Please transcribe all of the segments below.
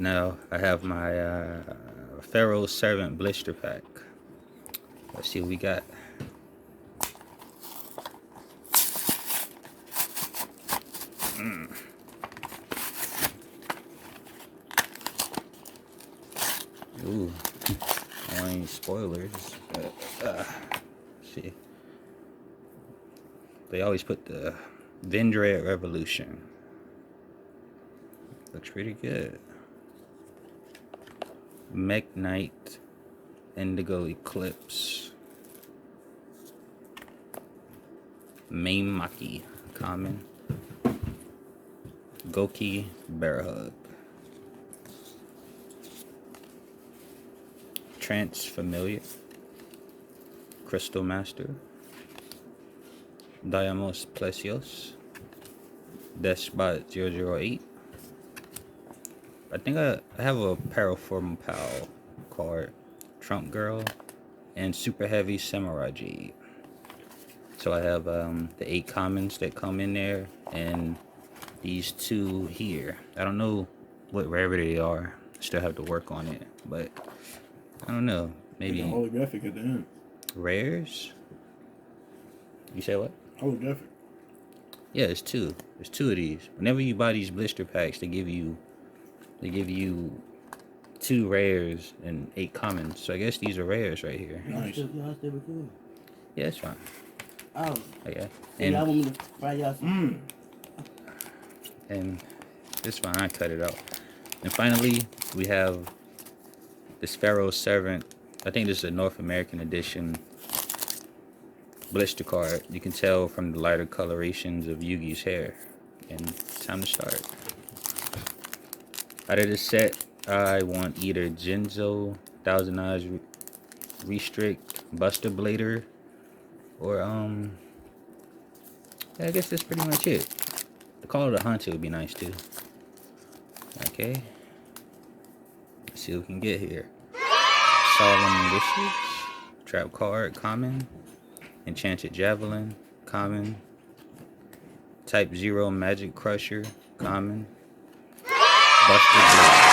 now I have my Pharaoh Servant Blister Pack. Let's see what we got. Ooh, I don't want any spoilers, but see. They always put the Vendread Revolution. Looks pretty good. Mech Knight, Indigo Eclipse, Main Maki, common, Goki, Bear Hug, Trance Familiar, Crystal Master, Diamos Plesios, Despot 008. I think I have a Paraform Pal card, Trump Girl, and Super Heavy Samurai Jade. So I have the 8 commons that come in there, and these 2 here. I don't know what rarity they are. Still have to work on it, but I don't know. Maybe holographic at the end. Rares? You say what? Holographic. Yeah, it's 2. There's 2 of these. Whenever you buy these blister packs, they give you 2 rares and 8 commons. So I guess these are rares right here. Nice. Yeah, it's fine. Oh. Okay. And y'all want me to fry y'all some? And it's fine. I cut it out. And finally, we have this Pharaoh Servant. I think this is a North American edition blister card. You can tell from the lighter colorations of Yugi's hair. And it's time to start. Out of this set, I want either Jinzo, Thousand Eyes Restrict, Buster Blader, or I guess that's pretty much it. The Call of the Hunter would be nice too. Okay. Let's see what we can get here. Solemn Wishes, Trap Card, common. Enchanted Javelin, common. Type 0 Magic Crusher, common. Buster Blade.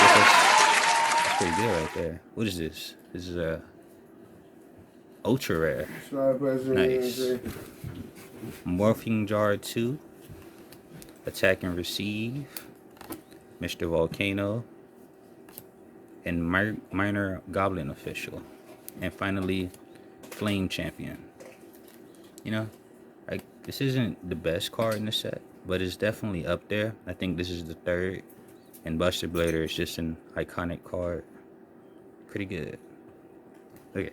That's pretty good right there. What is this? This is a ultra rare. Nice. Morphing Jar 2. Attack and Receive. Mr. Volcano. And Minor Goblin Official. And finally, Flame Champion. You know, this isn't the best card in the set, but it's definitely up there. I think this is the 3rd. And Buster Blader is just an iconic card. Pretty good. Okay.